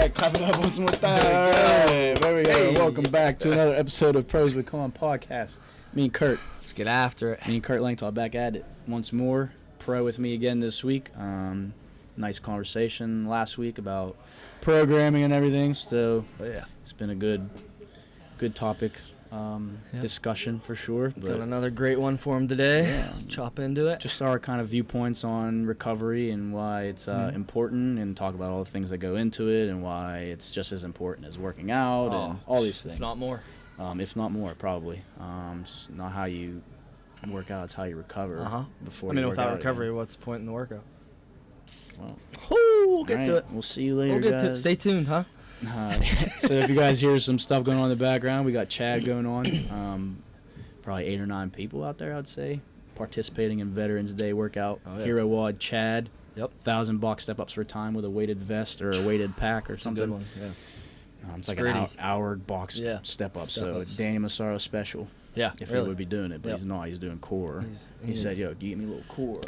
right, clap it up once more time. All right, there we go. Hey. Welcome back to another episode of Pros with Con podcast. Me and Kurt. Let's get after it. Me and Kurt Langtall back at it once more. Pro with me again this week. Nice conversation last week about programming and everything. So it's been a good topic discussion for sure. Got another great one for him today. Yeah. Chop into it. Just our kind of viewpoints on recovery and why it's important, and talk about all the things that go into it and why it's just as important as working out and all these things. If not more. If not more, probably. It's not how you work out, it's how you recover before you work without out recovery, again. what's the point in the workout? Well, We'll get all to right, it. We'll see you later, We'll get to it. guys. Stay tuned, huh? So if you guys hear some stuff going on in the background, we got Chad going on. Probably 8 or 9 people out there, I'd say, participating in Veterans Day workout. Oh, yeah. Hero WOD Chad. Yep. 1,000 box step-ups for time with a weighted vest or a weighted pack or It's a something. good one. Yeah. It's like gritty. an hour box Yeah. step-up. So Step-ups. Danny Massaro special. Yeah. If really. he would be doing it, but Yep. he's not. He's doing core. He said, "Yo, give me a little core."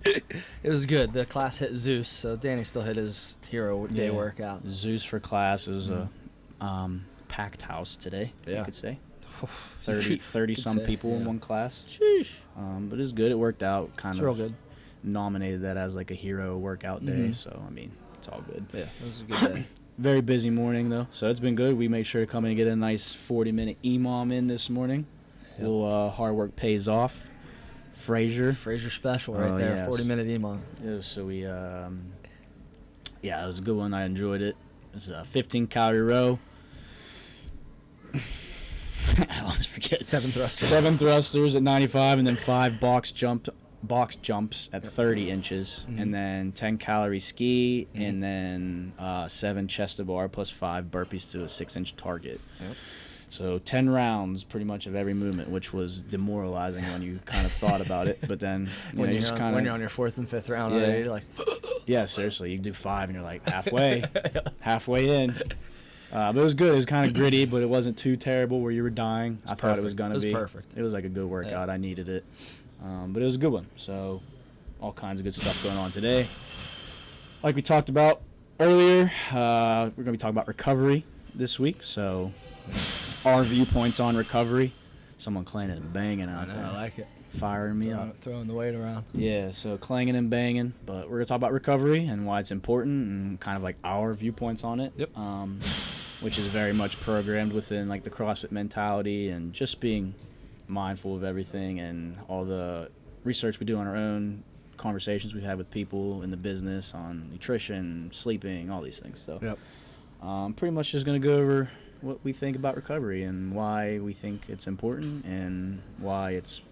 It was good. The class hit Zeus, so Danny still hit his Hero Day Yeah. workout. Zeus for class is a packed house today. You Yeah. could say 30 Could some say, people in yeah. one class. Sheesh. But it's good. It worked out. Kind It's of real good. nominated that as like a hero workout day. So I mean, it's all good. Yeah, it was a good day. Very busy morning though, so it's been good. We made sure to come in and get a nice 40-minute EMOM in this morning. Yep. Little hard work pays off. Frazier. Fraser special right Oh, there. yes. 40-minute EMOM. Yeah, so we, it was a good one. I enjoyed it. It was a 15-calorie row. I always forget. 7 thrusters. 7 thrusters at 95, and then 5 box jumps at 30 inches, and then 10-calorie ski, and then 7 chest to bar plus 5 burpees to a 6-inch target. Yep. So 10 rounds pretty much of every movement, which was demoralizing when you kind of thought about it. But then When you you're just on, kind when of you're on your 4th and 5th round Yeah. already, you're like, yeah, seriously, you do 5 and you're like halfway in. But it was good. It was kind of gritty, but it wasn't too terrible where you were dying. I thought it was perfect. going to be. It was perfect. It was like a good workout. I needed it. But it was a good one. So all kinds of good stuff going on today. Like we talked about earlier, we're going to be talking about recovery this week. So our viewpoints on recovery. Someone clanging and banging out there. I like it. Firing me up. Throwing the weight around. Yeah, so clanging and banging, but we're going to talk about recovery and why it's important and kind of like our viewpoints on it. Yep. Which is very much programmed within like the CrossFit mentality and just being mindful of everything and all the research we do on our own, conversations we've had with people in the business on nutrition, sleeping, all these things. So pretty much just going to go over what we think about recovery and why we think it's important and why it's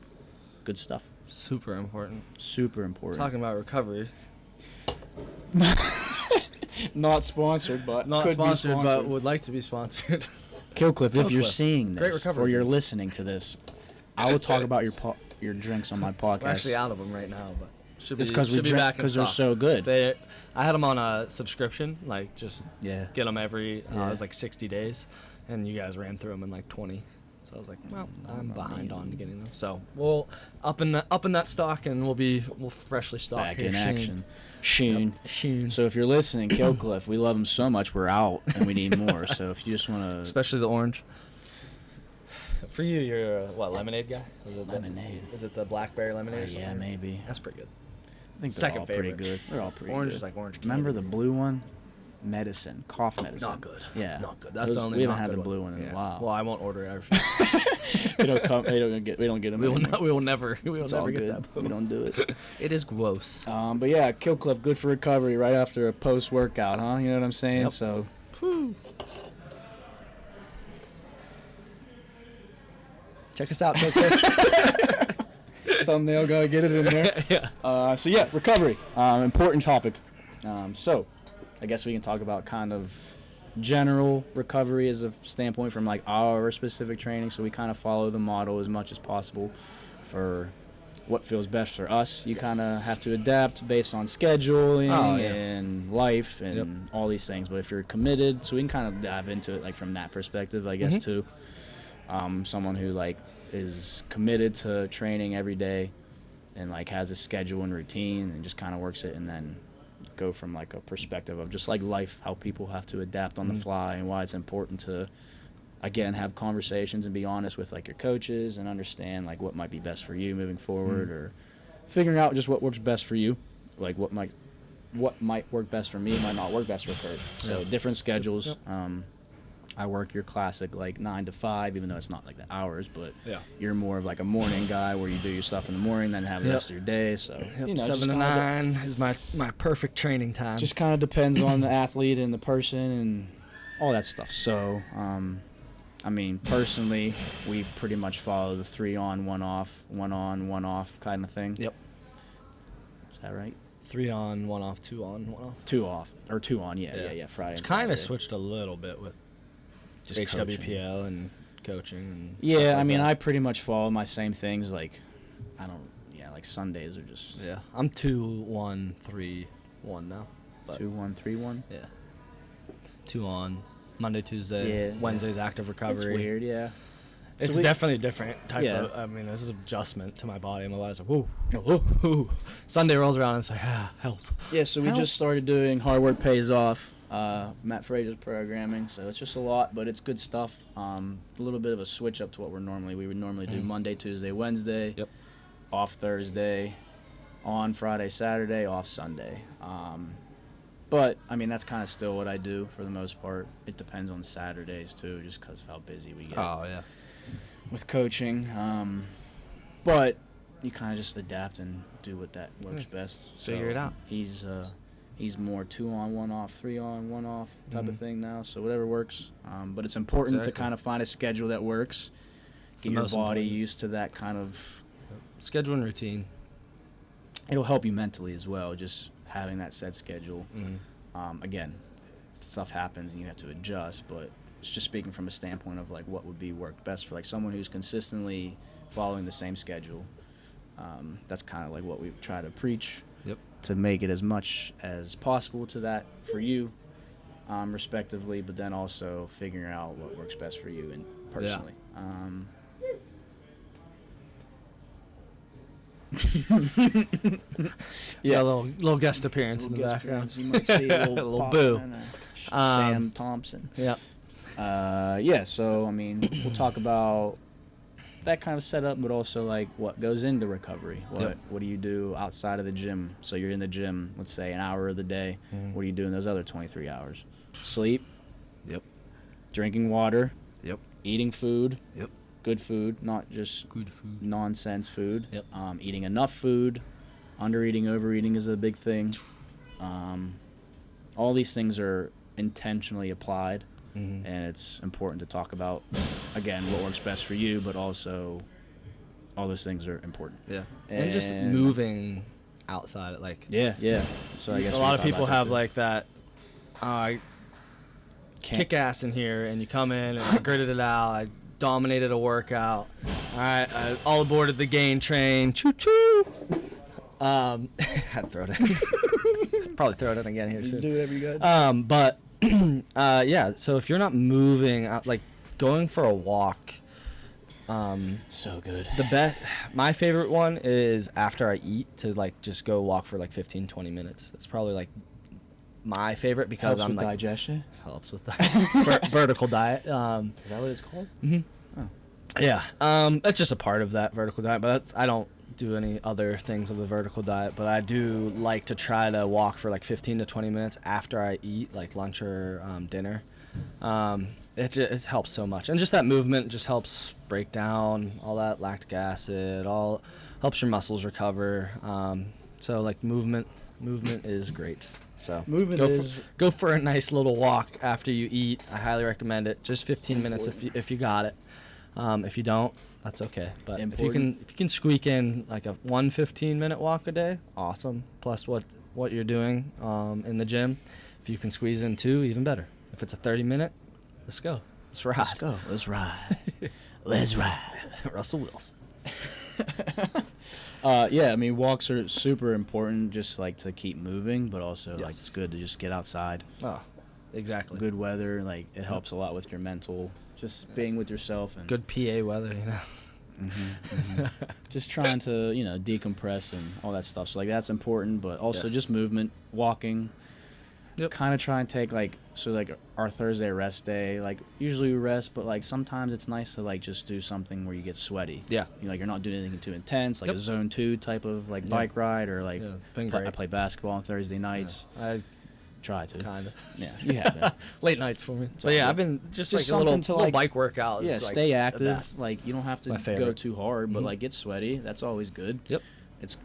good stuff. Super important. Super important. Talking about recovery. Not sponsored, but Not could sponsored, be but sponsored. would like to be sponsored. Killcliff, if you're Killcliff. seeing Great this recovery or you're drinks. listening to this, I will talk about your drinks on my podcast. We're actually out of them right now, but should be, It's because we should be drink back in because they're stock. so good. I had them on a subscription, like just Yeah. get them every. It Yeah. was like 60 days, and you guys ran through them in like 20. So I was like, well, I'm behind on getting them. So we'll up in that stock, and we'll freshly stock Back here in soon. action. Sheen. Yep, soon. So if you're listening, Killcliff, we love them so much. We're out and we need more. So if you just want to, Especially the orange. For you, you're a, lemonade guy? Is it Lemonade. Is it the blackberry lemonade? or yeah, something? maybe. That's pretty good. I think they're Second all pretty favorite. good. They're all pretty Orange good. is like orange candy. Remember the blue one? Medicine, cough medicine. Not good. Yeah, Not good. That's Those- the only we haven't not had good the blue one in Yeah. a while. Well, I won't order it. I refuse. we don't get them. we will anymore. we will never It's all get good. that blue. We don't do it. It is gross. But yeah, Killcliff, good for recovery right after a post-workout, huh? You know what I'm saying? Yep. So, Check us out, Killcliff. thumbnail, gotta get it in there. Yeah. Recovery, important topic. So, I guess we can talk about kind of general recovery as a standpoint from like our specific training. So we kind of follow the model as much as possible for what feels best for us. You kind of have to adapt based on scheduling and life and all these things. But if you're committed, so we can kind of dive into it like from that perspective, I guess, too. Someone who like is committed to training every day and like has a schedule and routine and just kind of works it and then go from like a perspective of just like life, how people have to adapt on the fly, and why it's important to, again, have conversations and be honest with like your coaches and understand like what might be best for you moving forward, or figuring out just what works best for you, like what might work best for me might not work best for Kurt. So different schedules. Yep. I work your classic like 9 to 5, even though it's not like the hours, but Yeah. you're more of like a morning guy where you do your stuff in the morning, then have the rest of your day. So you know, 7 just to kinda 9 is my perfect training time. just kind of depends on the athlete and the person and all that stuff. So, I mean, personally, we pretty much follow the 3 on, 1 off, 1 on, 1 off kind of thing. Yep. Is that right? 3 on, 1 off, 2 on, 1 off. 2 off or 2 on, yeah. Friday. It's and kind of Saturday. switched a little bit with Just HWPL and coaching and Yeah, stuff like I mean, that. I pretty much follow my same things. Like, like Sundays are just Yeah, I'm 2 1 3 1 now. But 2 1 3 1. yeah, 2 on Monday, Tuesday, Yeah, Wednesday's active recovery. It's weird, yeah. It's So we- definitely a different type Yeah. of. I mean, this is adjustment to my body. My body's like, whoa, whoa, whoa. Sunday rolls around and it's like, help. Yeah, so we Help. just started doing Hard Work Pays Off, Matt Frazier's programming, so it's just a lot, but it's good stuff. A little bit of a switch up to what we would normally do Monday, Tuesday, Wednesday, Yep. off Thursday, on Friday, Saturday, off Sunday. But, I mean, that's kind of still what I do for the most part. It depends on Saturdays, too, just because of how busy we get Yeah. with coaching. But you kind of just adapt and do what that works best. Figure it out. He's more 2 on, 1 off, 3 on, 1 off type of thing now. So whatever works. But it's important to Exactly. kind of find a schedule that works. It's Get the your most body important. used to that kind of. Schedule and routine. It'll help you mentally as well. Just having that set schedule. Again, stuff happens and you have to adjust. But it's just speaking from a standpoint of like what would be work best for like someone who's consistently following the same schedule. That's kind of like what we try to preach. Yep. To make it as much as possible to that for you, respectively, but then also figuring out what works best for you and personally. Yeah, a little guest appearance in the Guest background. appearance, you might see a little, pop boo. in, Sam Thompson. Yeah. Yeah, so I mean, we'll talk about that kind of setup, but also like what goes into recovery. What do you do outside of the gym? So you're in the gym, let's say an hour of the day. What do you do in those other 23 hours? Sleep. Yep. Drinking water. Yep. Eating food. Yep. Good food, not just Good food. nonsense food. Yep. Eating enough food. Undereating, overeating is a big thing. All these things are intentionally applied. And it's important to talk about, again, what works best for you, but also all those things are important. Yeah. And just moving outside it, like Yeah. So I guess a we lot can of talk people about have too. like that kick ass in here, and you come in and I gritted it out, I dominated a workout. All right, I all aboarded the gain train. Choo choo. Had to throw it in. Probably throw it in again here soon. Do whatever you got. But yeah, so if you're not moving, like going for a walk, So good. the best, my favorite one is after I eat to like just go walk for like 15-20 minutes. It's probably like my favorite because Helps I'm with like digestion. helps with the vertical diet. Is that what it's called? Yeah, that's just a part of that vertical diet, but I don't do any other things of the vertical diet, but I do like to try to walk for like 15 to 20 minutes after I eat, like lunch or dinner. It helps so much, and just that movement just helps break down all that lactic acid, all helps your muscles recover. So like movement is great. So Movement go for a nice little walk after you eat. I highly recommend it. Just 15 minutes if you got it. If you don't, that's okay. But if you can squeak in like a 15-minute walk a day, awesome. Plus what you're doing in the gym, if you can squeeze in 2, even better. If it's a 30-minute, let's go. Let's ride. Let's go. Let's ride. Let's ride. Russell Wilson. Yeah, I mean, walks are super important, just like to keep moving, but also like Yes. it's good to just get outside. Oh, exactly. Good weather, like it helps a lot with your mental, just being with yourself and Good PA weather, Just trying to, decompress and all that stuff. So, like, that's important, but also Yes. just movement, walking. Yep. Kind of try and take, like, so, like, our Thursday rest day, like, usually we rest, but, like, sometimes it's nice to, like, just do something where you get sweaty. Yeah. Like, you're not doing anything too intense, like Yep. a zone 2 type of, like, bike ride, or, like, Yeah, been I great. play basketball on Thursday nights. I Try to. kind of. Yeah, you have it. Late nights for me. So all yeah, good. I've been just Just like a little, something to, little like- bike workout. Yeah, is, like, stay the active. best. Like, you don't have to My go favorite. too hard, but Mhm. like, get sweaty. That's always good. Yep. It's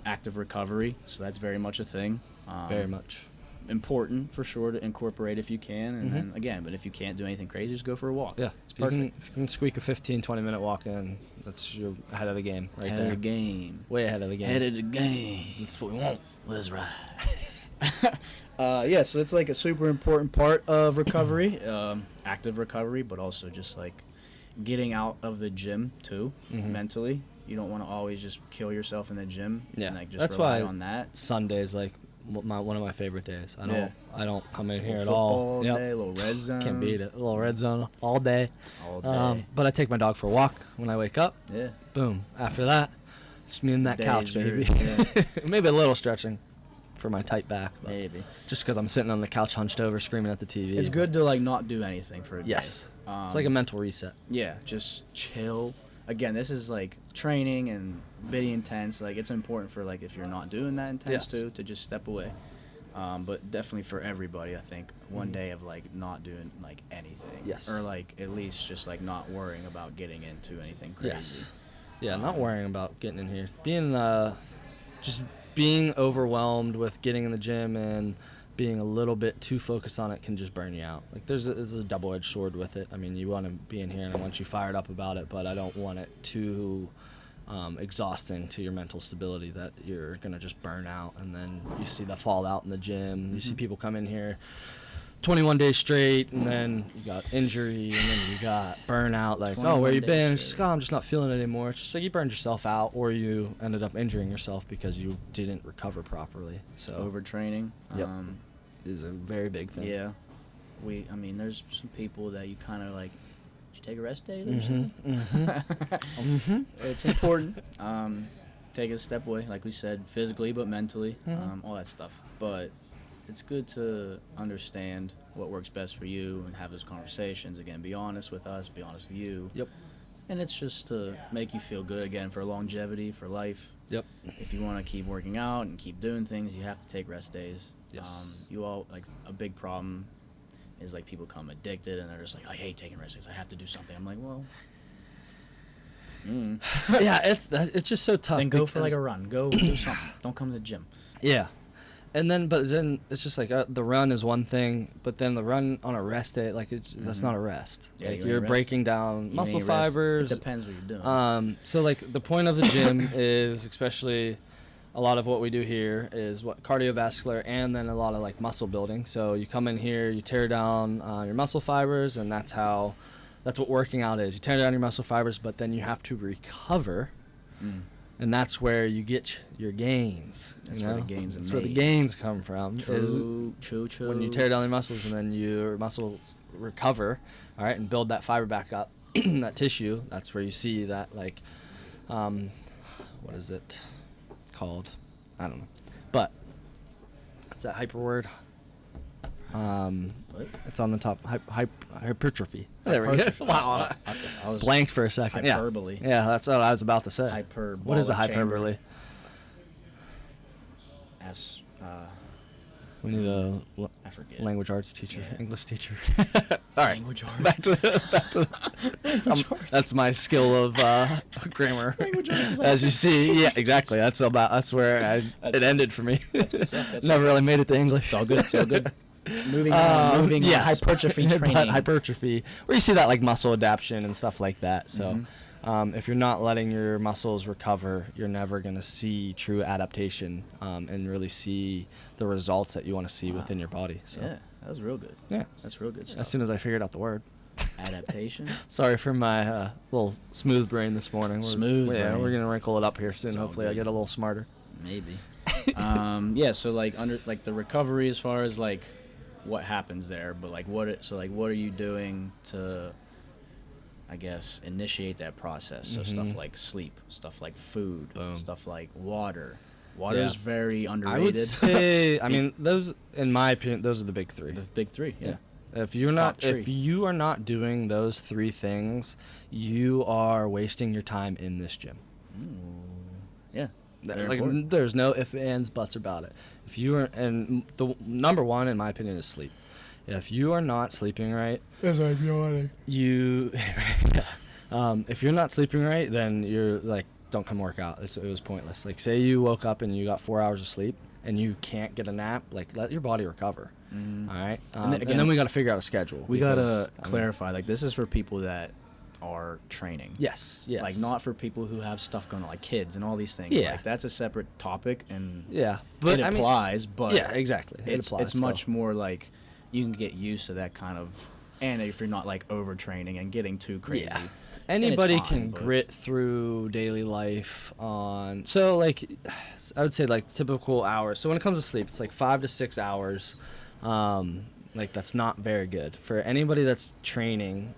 active recovery, so that's very much a thing. Very much. Important for sure to incorporate if you can, and Mhm. then again, but if you can't do anything crazy, just go for a walk. Yeah, it's if you, perfect. if you can squeak a 15, 20-minute walk in, that's you're ahead of the game right Head there. of the game. Way ahead of the game. Head of the game. That's what we want. Let's ride. Yeah, so it's like a super important part of recovery, active recovery, but also just like getting out of the gym too, Mhm. mentally. You don't want to always just kill yourself in the gym. Yeah, and, like, just that's rely why on that. Sunday's like one of my favorite days. Yeah. I don't come in here at Football all. day, a little red zone. Can't beat it. A little red zone all day. All day. But I take my dog for a walk when I wake up. Yeah. Boom. After that, it's me and that Days couch, are- baby. yeah. Maybe a little stretching for my tight back. But Maybe. just because I'm sitting on the couch hunched over screaming at the TV. It's good to like not do anything for a day. Yes. It's like a mental reset. Yeah, just chill. Again, this is like training and pretty intense. Like, it's important for like if you're not doing that intense Yes. too, to just step away. But definitely for everybody, I think one Mhm. day of like not doing like anything. Yes. Or like at least just like not worrying about getting into anything crazy. Yes. Yeah, not worrying about getting in here. Just being overwhelmed with getting in the gym and being a little bit too focused on it can just burn you out. Like there's a double-edged sword with it. I mean, you want to be in here and I want you fired up about it, but I don't want it too exhausting to your mental stability that you're gonna just burn out, and then you see the fallout in the gym. You see people come in here 21 days straight, and then you got injury, and then you got burnout. Like, oh, 21 where you days been? It's straight. just, oh, I'm just not feeling it anymore. It's just like you burned yourself out, or you ended up injuring yourself because you didn't recover properly. So Overtraining. Yep. Is a very big thing. Yeah. I mean, there's some people that you kind of like, did you take a rest day? Or Mhm, something? Mhm. It's important. Take a step away, like we said, physically but mentally, Mhm. all that stuff. But it's good to understand what works best for you and have those conversations. Again, be honest with us, be honest with you. Yep. And it's just to make you feel good, again, for longevity, for life. Yep. If you want to keep working out and keep doing things, you have to take rest days. Yes. Like, a big problem is, like, people become addicted and they're just like, I hate taking rest days. I have to do something. I'm like, well, Yeah, it's just so tough. then go for, like, because- a run. Go do something. Don't come to the gym. Yeah. And then, but then it's just like the run is one thing, but then the run on a rest day, like that's not a rest. Yeah, like you you're ain't rest. breaking down You muscle ain't rest. fibers. It depends what you're doing. So like the point of the gym is, especially a lot of what we do here is what cardiovascular and then a lot of like muscle building. So you come in here, you tear down your muscle fibers, and that's what working out is. You tear down your muscle fibers, but then you have to recover. And that's where you get your gains. That's you where the know? gains are That's where the made. gains come from. is True. when you tear down your muscles and then your muscles recover, all right, and build that fiber back up, that tissue. That's where you see that, like, what is it called? I don't know, but it's that hyper word. What? It's on the top. Hypertrophy. There we go. Hypertrophy. Wow. I was Blanked for a second. Hyperbole. Yeah, that's what I was about to say. Hyperbolic What is a chamber. hyperbole? As We need a I forget. language arts teacher, Yeah. English teacher. All right. Language arts. Back to Language arts. that's my skill of grammar. Language arts is As you see, yeah, exactly. That's where it ended for me. That's good stuff, that's Never good really made it to English. It's all good. It's all good. Moving on. Yes. Hypertrophy But training. hypertrophy, where you see that like muscle adaptation and stuff like that. So, Mm-hmm. if you're not letting your muscles recover, you're never gonna see true adaptation and really see the results that you want to see within your body. So, Yeah, that was real good. yeah. That's real good As stuff. soon as I figured out the word. Adaptation. Sorry for my little smooth brain this morning. Smooth Yeah, brain. we're gonna wrinkle it up here soon. It's all Hopefully, I good. get a little smarter. Maybe. Yeah. So like the recovery as far as like what happens there, but like what are you doing to I guess, initiate that process. So stuff like sleep, stuff like food, Boom. stuff like water. Water Yeah. is very underrated. I would say, I mean, those, in my opinion, those are the big three. the big three. Yeah. If you're Top not, if three. you are not doing those three things, you are wasting your time in this gym. Yeah. Very Like, important. there's no ifs, ands, buts about it. If you are, and the number one, in my opinion, is sleep. If you are not sleeping right, you, if you're not sleeping right, then you're like, don't come work out. It was pointless. Like, say you woke up and you got 4 hours of sleep and you can't get a nap, like, let your body recover. All right. then And again, then we got to figure out a schedule. We because, gotta I mean, clarify. Like, this is for people that are training. Yes. Like, not for people who have stuff going on, like kids and all these things. Yeah. Like, that's a separate topic, and Yeah. But it I mean, applies. But yeah, exactly. It it's applies it's still. much more like you can get used to that kind of, and if you're not like overtraining and getting too crazy. Yeah. then it's Anybody fine, can but- grit through daily life on, so like, I would say like typical hours. So when it comes to sleep, it's like 5 to 6 hours. Like, that's not very good for anybody that's training.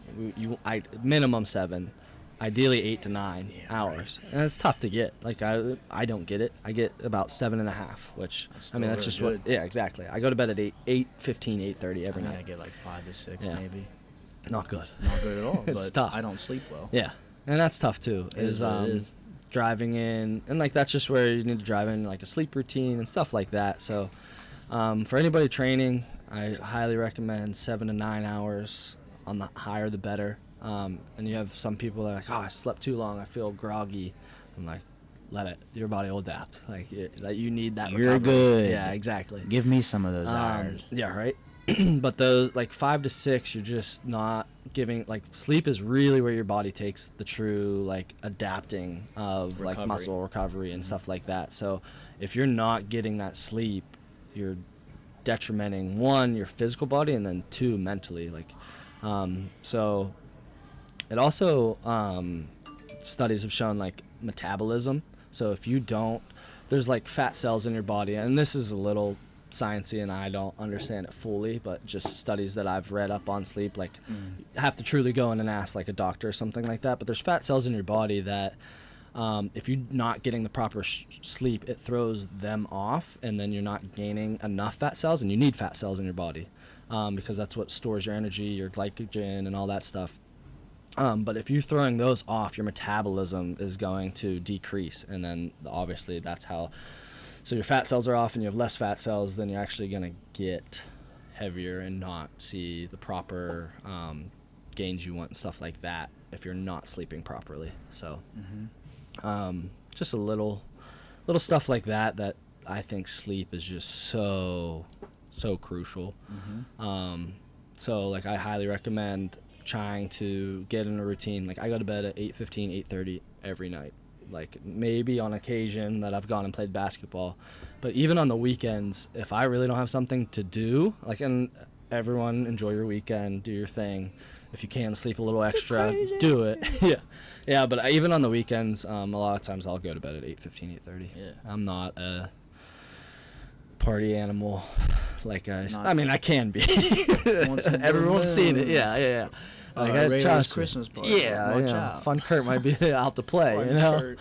I minimum 7, ideally 8 to 9 hours, and it's tough to get. Like, I don't get it. I get about 7.5, which That's I mean, still that's just really what. Yeah, exactly. I go to bed at 8:15, 8:30 I every mean, I night. get like 5 to 6 Yeah. maybe. Not good. Not good at all. It's but tough. I don't sleep well. Yeah, and that's tough too. It is what it is. Driving in, and like, that's just where you need to drive in like a sleep routine and stuff like that. So for anybody training, I highly recommend 7 to 9 hours. On the higher the better. And you have some people that are like, oh, I slept too long, I feel groggy. I'm like, let it. Your body will adapt. Like, that you need that. You're recovery. good. Yeah, exactly. Give me some of those hours. Yeah, right. But those like 5 to 6, you're just not giving. Like, sleep is really where your body takes the true like adapting of like Recovery. muscle recovery and stuff like that. So if you're not getting that sleep, you're detrimenting, 1, your physical body, and then 2, mentally. Like, so it also studies have shown like metabolism. So if you don't, there's like fat cells in your body, and this is a little sciencey and I don't understand it fully, but just studies that I've read up on sleep, like, you have to truly go in and ask like a doctor or something like that. But there's fat cells in your body that if you're not getting the proper sleep, it throws them off, and then you're not gaining enough fat cells, and you need fat cells in your body because that's what stores your energy, your glycogen, and all that stuff. But if you're throwing those off, your metabolism is going to decrease, and then obviously that's how. So your fat cells are off, and you have less fat cells, then you're actually going to get heavier and not see the proper gains you want and stuff like that if you're not sleeping properly. So just a little stuff like that I think sleep is just so crucial. So like, I highly recommend trying to get in a routine. Like, I go to bed at 8:15, 8:30 every night. Like, maybe on occasion that I've gone and played basketball, but even on the weekends, if I really don't have something to do, like, and everyone enjoy your weekend, do your thing. If you can sleep a little extra, do it. yeah. But even on the weekends, a lot of times I'll go to bed at 8:15, 8:30. Yeah. I'm not a party animal. Like, Not- I mean, I can be. Once in a Everyone's seen it. blue Yeah. Like, Ray Ray's trust me. Christmas party. Yeah, Watch you know, out. Fun Kurt might be out to play, Fun you know. Kurt.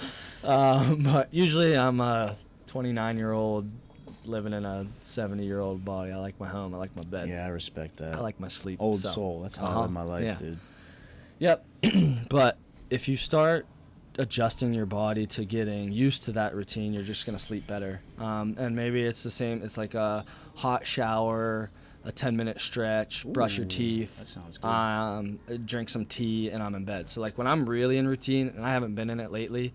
But usually I'm a 29-year-old living in a 70-year-old body. I like my home. I like my bed. Yeah, I respect that. I like my sleep. Old so- soul. That's how I live my life, yeah. dude. Yep. But if you start adjusting your body to getting used to that routine, you're just going to sleep better. And maybe it's the same. It's like a hot shower, a 10-minute stretch, brush your Ooh, teeth, that sounds good. drink some tea, and I'm in bed. So like, when I'm really in routine, and I haven't been in it lately,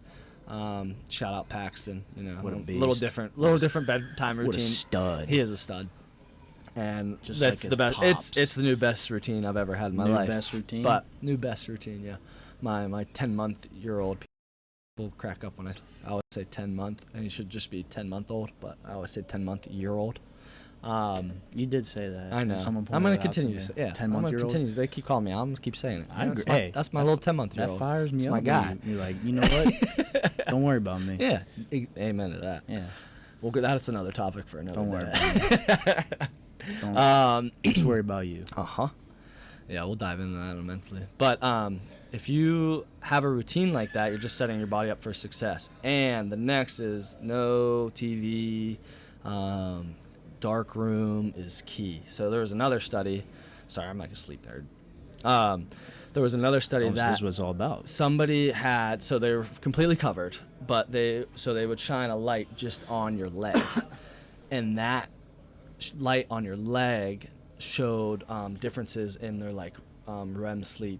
shout out Paxton, you know, What a little beast. different bedtime routine. What a stud. He is a stud. And Just that's like the his best. pops. It's the new best routine I've ever had in my New life. best routine? But new best routine, yeah. My 10-month-year-old people crack up when I always say 10-month, and he should just be 10-month-old, but I always say 10-month-year-old. You did say that. I know. Someone I'm going gonna continue to say, yeah. 10 month year old. Continue. They keep calling me. I'm gonna keep saying it. I You know, agree. that's my- Hey, that's my little 10-month-year-old. That fires me That's up. my when guy. You're like, you know what? Don't worry about me. Yeah. Amen to that. Yeah. Well, that's another topic for another Don't worry day. Don't just worry about you. Yeah, we'll dive into that mentally. But if you have a routine like that, you're just setting your body up for success. And the next is no TV. Dark room is key. So there was another study. Sorry, I'm like a sleep nerd. There was another study that this is what it's all about. somebody had, so they were completely covered, but they would shine a light just on your leg, and that light on your leg showed differences in their like REM sleep.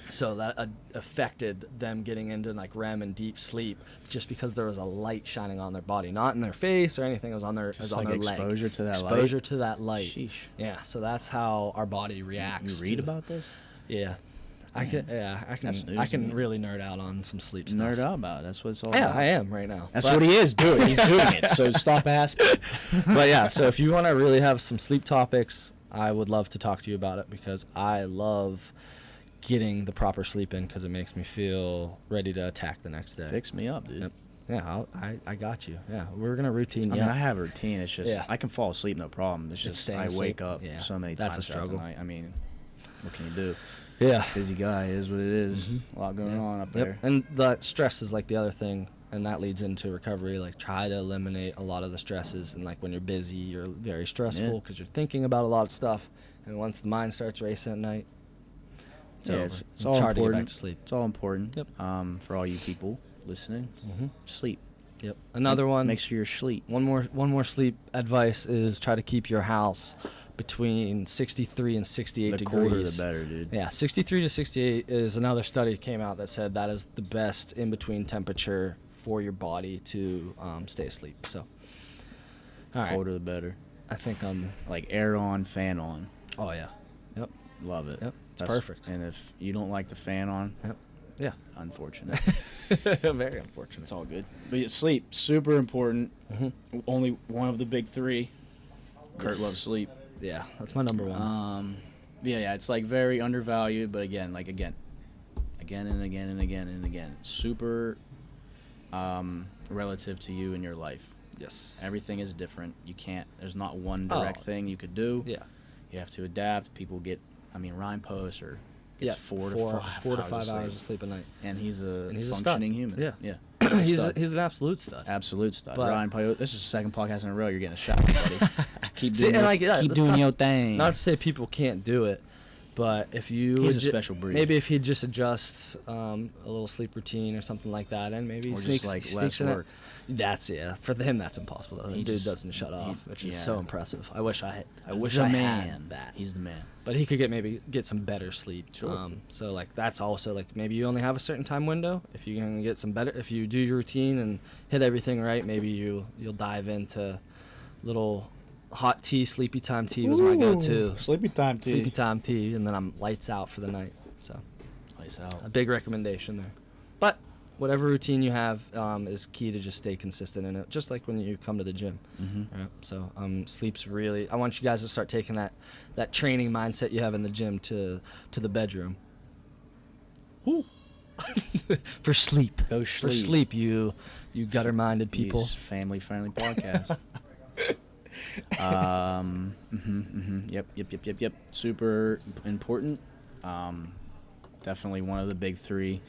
So that affected them getting into like REM and deep sleep just because there was a light shining on their body, not in their face or anything. It was on their, Just on like their leg. exposure to that light. Exposure to that light. Sheesh. Yeah. So that's how our body reacts. You read to- about this? Yeah. I can. Yeah. I That's can. news I to can me. really nerd out on some sleep stuff. Nerd out about it. That's what it's all Yeah, about. I am right now. That's But- what he is doing. He's doing it. So stop asking. But yeah, so if you want to really have some sleep topics, I would love to talk to you about it because I love getting the proper sleep in because it makes me feel ready to attack the next day. Fix me up, dude. Yep. Yeah, I got you. Yeah, we're gonna routine. I Yeah, mean, I have a routine. It's just Yeah. I can fall asleep, no problem. It's just staying I asleep. wake up Yeah. so many That's a times throughout the struggle. night. I mean, what can you do? yeah. Busy guy is what it is. Mhm. A lot going Yeah. on up Yep. there. And the stress is like the other thing, and that leads into recovery. Like try to eliminate a lot of the stresses. And like when you're busy, you're very stressful because you're thinking about a lot of stuff. And once the mind starts racing at night, it's Yeah, over. it's It's all hard to get back important. to sleep. It's all important. Yep. For all you people listening, Mm-hmm. sleep. Yep. Another one. Make sure you're asleep. One more sleep advice is try to keep your house between 63 and 68 The degrees. colder, the better, dude. Yeah, 63 to 68 is another study that came out that said that is the best in between temperature for your body to stay asleep. So, all right, Colder, the better. I think Like air on, fan on. Oh yeah, yep, Love it. yep, it's perfect. And if you don't like the fan on, Yep, yeah. unfortunate. Very unfortunate. It's all good. But yeah, sleep, super important. Mhm. Only one of the big three. Kurt Yes. loves sleep. Yeah, that's my number one. Yeah, it's like very undervalued, but again and again and again and again. Super relative to you and your life. Yes. Everything is different. You can't, there's not one Oh. direct thing you could do. Yeah. You have to adapt. People get, Ryan Post or Yeah. gets four to five hours of sleep a night. And he's a And he's a stud. functioning human. Yeah. Yeah. he's stud. he's an absolute stud. Absolute stud. But- Ryan Poyot, this is the second podcast in a row you're getting a shot, buddy. Keep See, doing, and your, like, yeah, keep that's doing not- your thing. Not to say people can't do it, but if you He's a adju- special breed. maybe if he just adjusts a little sleep routine or something like that, and maybe Or he just, sneaks, like, he less sneaks in work. it. That's for him. That's impossible. The He dude just- doesn't shut off, which is yeah. so impressive. I wish I the man. had that. He's the man. But he could get some better sleep. Sure. So like that's also like maybe you only have a certain time window. If you can get some better, if you do your routine and hit everything right, maybe you'll dive into little hot tea. Sleepy time tea was my go-to. Sleepy time Sleepy time tea, and then I'm lights out for the night. So Lights a out. big recommendation there. But whatever routine you have is key to just stay consistent in it, just like when you come to the gym. Mm-hmm. Right? So sleep's really. I want you guys to start taking that training mindset you have in the gym to the bedroom. For sleep. Go For sleep. sleep, you gutter-minded people. Family-friendly podcast. Yep. Super important. Definitely one of the big three,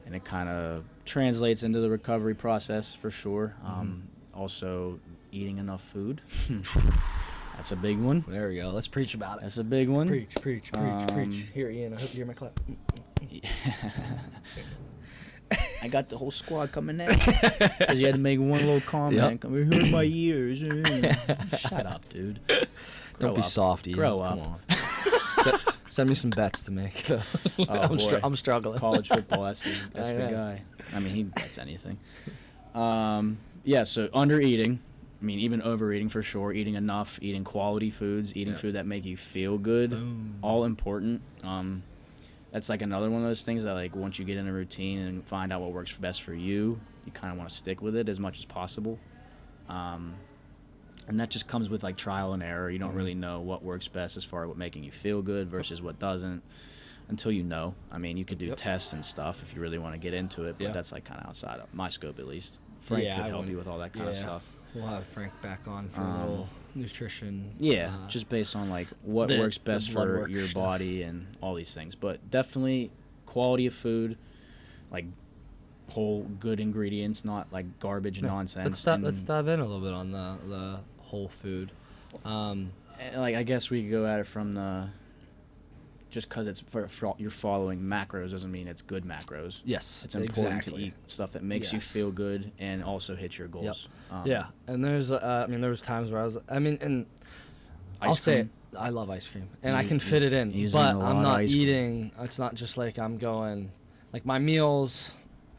and it kind of translates into the recovery process for sure. Also, eating enough food. That's a big one. There we go. Let's preach about it. That's a big one. Preach. Here, Ian. I hope you hear my clap. I got the whole squad coming in. Because you had to make one little comment. Yep. Come here, hurt my ears. Shut up, dude. Don't be up. soft, Ian. Grow Come up. on. Send me some bets to make. Oh, boy. I'm struggling. College football, that's the I know. guy. He bets anything. Yeah, so under eating. Even overeating for sure. Eating enough, eating quality foods, eating food that make you feel good. Boom. All important. That's like another one of those things that like once you get in a routine and find out what works best for you, you kind of want to stick with it as much as possible. And that just comes with like trial and error. You don't really know what works best as far as what making you feel good versus what doesn't until you know. You could do tests and stuff if you really want to get into it, but that's like kind of outside of my scope at least. Frank could help you with all that kind of stuff. We'll have Frank back on for a little nutrition. Yeah, just based on like what the- works the best blood for work your stuff. body and all these things. But definitely quality of food, like whole good ingredients, not like garbage nonsense. Let's dive in a little bit on the whole food. And, like, I guess we could go at it from the, just because it's for you're following macros doesn't mean it's good macros. Yes, It's important exactly. to eat stuff that makes you Yes. feel good and also hit your goals. Yeah, and there's there was times where and I'll Ice say cream. it, I love ice cream, and I You- can fit it in, using but a lot I'm of not ice cream. eating. It's not just like I'm going, like my meals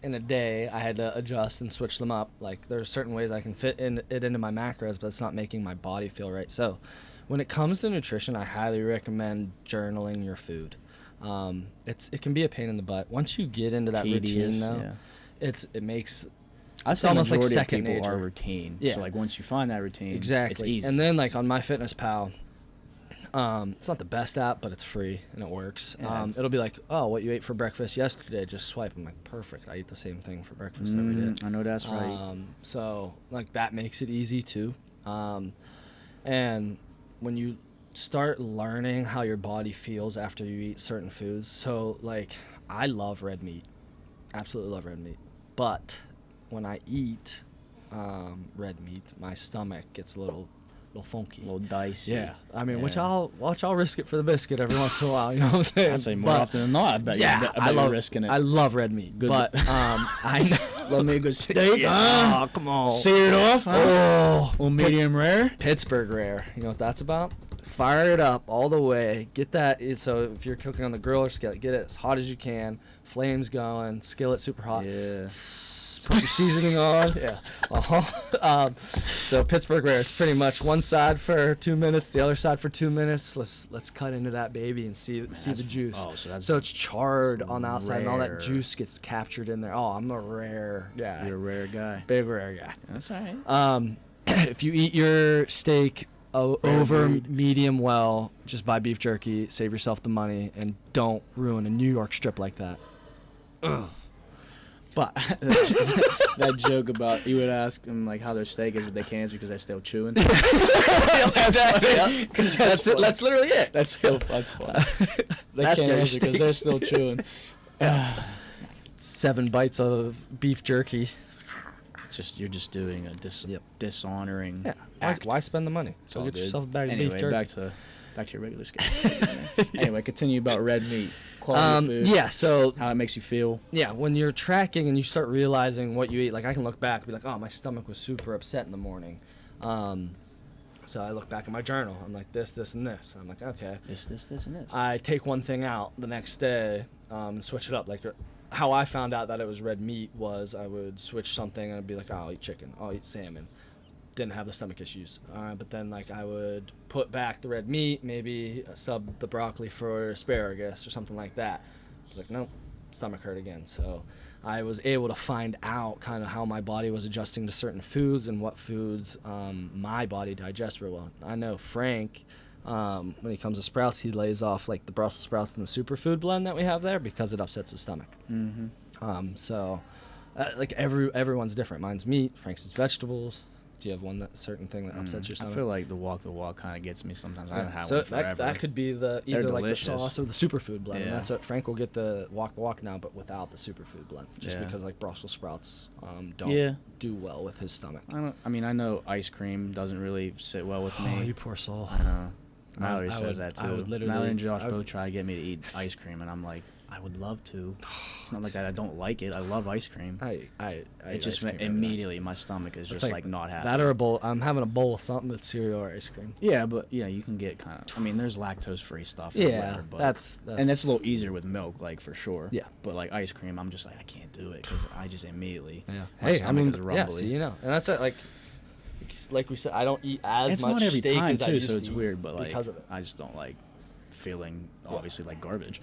in a day. I had to adjust and switch them up. Like there's certain ways I can fit it into my macros, but it's not making my body feel right. So, when it comes to nutrition, I highly recommend journaling your food. It can be a pain in the butt once you get into that Tedious, routine though. yeah. It makes I'd It's say almost like majority of second people nature. are routine. Yeah. So like once you find that routine, exactly. it's easy. And then like on MyFitnessPal, it's not the best app, but it's free and it works. Yeah, it's- It'll be like, oh, what you ate for breakfast yesterday, just swipe. I'm like, perfect. I eat the same thing for breakfast every day. I know that's right. So like that makes it easy too. And when you start learning how your body feels after you eat certain foods, so like I love red meat, absolutely love red meat, but when I eat red meat, my stomach gets a little funky. A little dicey. Yeah, I mean, which Yeah. I'll risk it for the biscuit every once in a while. You know what I'm saying? I'd say more But- often than not. I bet Yeah, I bet love you're risking it. I love red meat, Good. but I know. Love me a good steak. Oh, come on. Sear it off. Huh? Oh, Well, medium rare. Pittsburgh rare. You know what that's about? Fire it up all the way. Get that. So if you're cooking on the grill or skillet, get it as hot as you can. Flames going. Skillet super hot. Yeah. Put your seasoning on. Yeah. So Pittsburgh rare is pretty much one side for 2 minutes, the other side for 2 minutes. Let's cut into that baby and see the that's- juice. oh, so that's it's charred on the outside and all rare. that juice gets captured in there. Oh, I'm a rare guy. You're a rare guy. Big rare guy. That's all right. If you eat your steak over meat. medium well, just buy beef jerky, save yourself the money, and don't ruin a New York strip like that. But That joke about you would ask them like how their steak is, but they can't answer because they're still chewing. exactly. That's it. funny. That's literally it. That's fun. They That's can't your answer because steak. they're still chewing. 7 bites of beef jerky. You're just doing a dishonoring Yeah. act. Why spend the money? It's So all get good. yourself a bag of Anyway, beef jerky. back to your regular schedule. Anyway, continue about red meat. Quality food. Yeah. So How it makes you feel. yeah, when you're tracking and you start realizing what you eat, like I can look back and be like, oh, my stomach was super upset in the morning. So I look back at my journal. I'm like, this, and this. I'm like, okay. This, and this. I take one thing out the next day, switch it up. Like how I found out that it was red meat was I would switch something and I'd be like, oh, I'll eat chicken, I'll eat salmon. Didn't have the stomach issues. But then like I would put back the red meat, maybe sub the broccoli for asparagus or something like that. I was like, nope, stomach hurt again. So I was able to find out kind of how my body was adjusting to certain foods and what foods my body digests real well. I know Frank, when he comes to sprouts, he lays off like the Brussels sprouts and the superfood blend that we have there because it upsets his stomach. Like everyone's different. Mine's meat. Frank's is vegetables. Do you have certain thing that upsets your I stomach? feel like the walk kind of gets me sometimes. I haven't had So one forever. that could be either like delicious. the sauce or the superfood blend. And Yeah. that's what Frank will get the walk now, but without the superfood blend, just Yeah. because like Brussels sprouts don't Yeah. do well with his stomach. I know ice cream doesn't really sit well with me. Oh, you poor soul. I know. Mallory I says would- that too. I would literally- Mallory and Josh I would- both try to get me to eat ice cream, and I'm like, I would love to. It's not like that. I don't like it. I love ice cream. I It eat just ice cream every night. immediately my stomach is It's just like not happy. that or a bowl. I'm having a bowl of something that's cereal or ice cream. Yeah, but yeah, you can get kind of. I mean, there's lactose-free stuff. Or Yeah, whatever, but, that's and that's a little easier with milk, like for sure. Yeah. But like ice cream, I'm just like I can't do it because I just immediately. yeah. my Hey, I stomach mean, is yeah. rumbly. See, you know, and that's it. Like we said, I don't eat as It's much not every steak time as I too, used so to it's eat weird. But like, because of it. I just don't like feeling obviously like garbage.